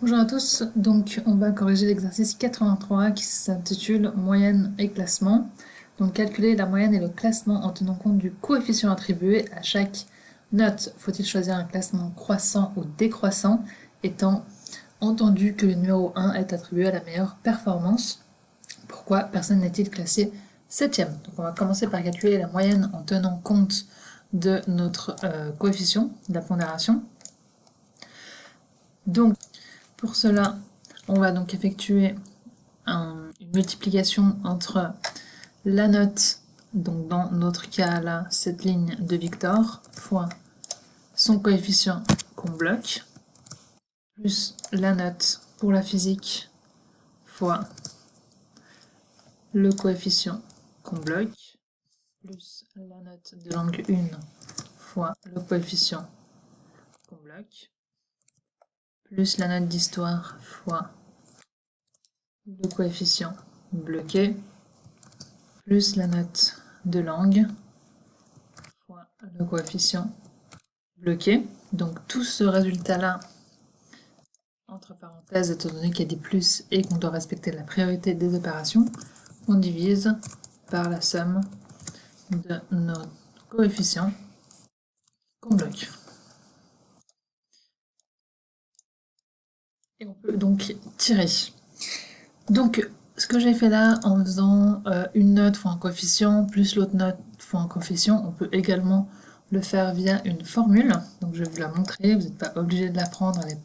Bonjour à tous, donc on va corriger l'exercice 83 qui s'intitule Moyenne et classement. Donc calculer la moyenne et le classement en tenant compte du coefficient attribué à chaque note. Faut-il choisir un classement croissant ou décroissant, étant entendu que le numéro 1 est attribué à la meilleure performance? Pourquoi personne n'est-il classé 7e? Donc on va commencer par calculer la moyenne en tenant compte de notre coefficient, de la pondération. Donc pour cela, on va donc effectuer une multiplication entre la note, donc dans notre cas là, cette ligne de Victor, fois son coefficient qu'on bloque, plus la note pour la physique fois le coefficient qu'on bloque, plus la note de langue 1 fois le coefficient qu'on bloque, plus la note d'histoire fois le coefficient bloqué, plus la note de langue fois le coefficient bloqué. Donc tout ce résultat-là, entre parenthèses, étant donné qu'il y a des plus et qu'on doit respecter la priorité des opérations, on divise par la somme de nos coefficients qu'on bloque. Et on peut donc tirer. Donc ce que j'ai fait là, en faisant une note fois un coefficient, plus l'autre note fois un coefficient, on peut également le faire via une formule. Donc je vais vous la montrer, vous n'êtes pas obligé de la prendre, elle n'est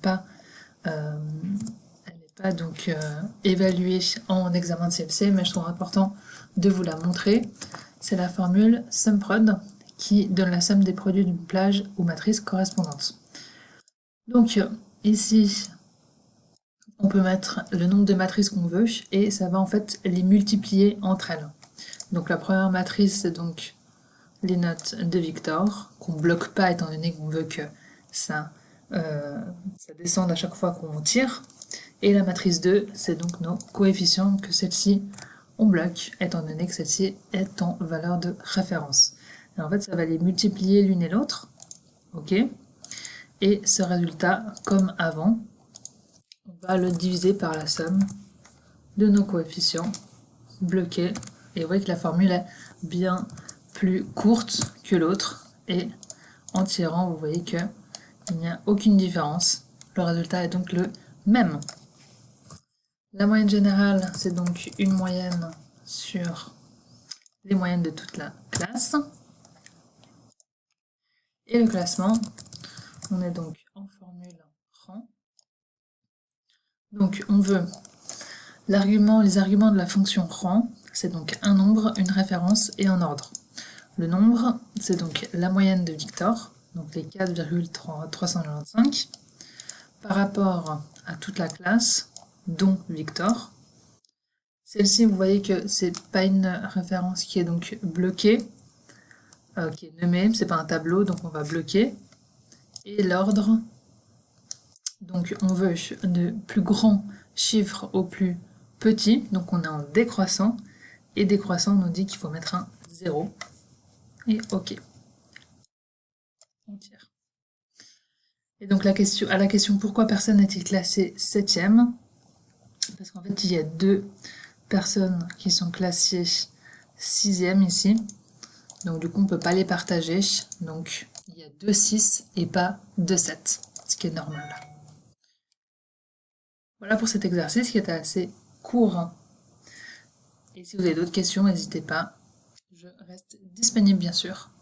pas donc évaluée en examen de CFC, mais je trouve important de vous la montrer. C'est la formule SUMPROD qui donne la somme des produits d'une plage ou matrice correspondante. Donc ici, on peut mettre le nombre de matrices qu'on veut et ça va en fait les multiplier entre elles. Donc la première matrice, c'est donc les notes de Victor, qu'on ne bloque pas étant donné qu'on veut que ça descende à chaque fois qu'on tire. Et la matrice 2, c'est donc nos coefficients que celle-ci, on bloque, étant donné que celle-ci est en valeur de référence. Et en fait, ça va les multiplier l'une et l'autre. Ok. Et ce résultat, comme avant, on va le diviser par la somme de nos coefficients bloqués. Et vous voyez que la formule est bien plus courte que l'autre. Et en tirant, vous voyez qu'il n'y a aucune différence. Le résultat est donc le même. La moyenne générale, c'est donc une moyenne sur les moyennes de toute la classe. Et le classement, on est donc en formule rang. Donc on veut les arguments de la fonction rang, c'est donc un nombre, une référence et un ordre. Le nombre, c'est donc la moyenne de Victor, donc les 4,395, par rapport à toute la classe, dont Victor. Celle-ci, vous voyez que c'est pas une référence qui est donc bloquée, qui est nommée, c'est pas un tableau, donc on va bloquer. Et l'ordre, donc on veut de plus grand chiffre au plus petit, donc on est en décroissant, et décroissant on nous dit qu'il faut mettre un 0, et OK. On tire. Et donc à la question pourquoi personne n'est-il classé 7e, parce qu'en fait il y a deux personnes qui sont classées 6e ici, donc du coup on ne peut pas les partager, donc il y a 2 6 et pas 2 7, ce qui est normal. Voilà pour cet exercice qui était assez court. Et si vous avez d'autres questions, n'hésitez pas. Je reste disponible bien sûr.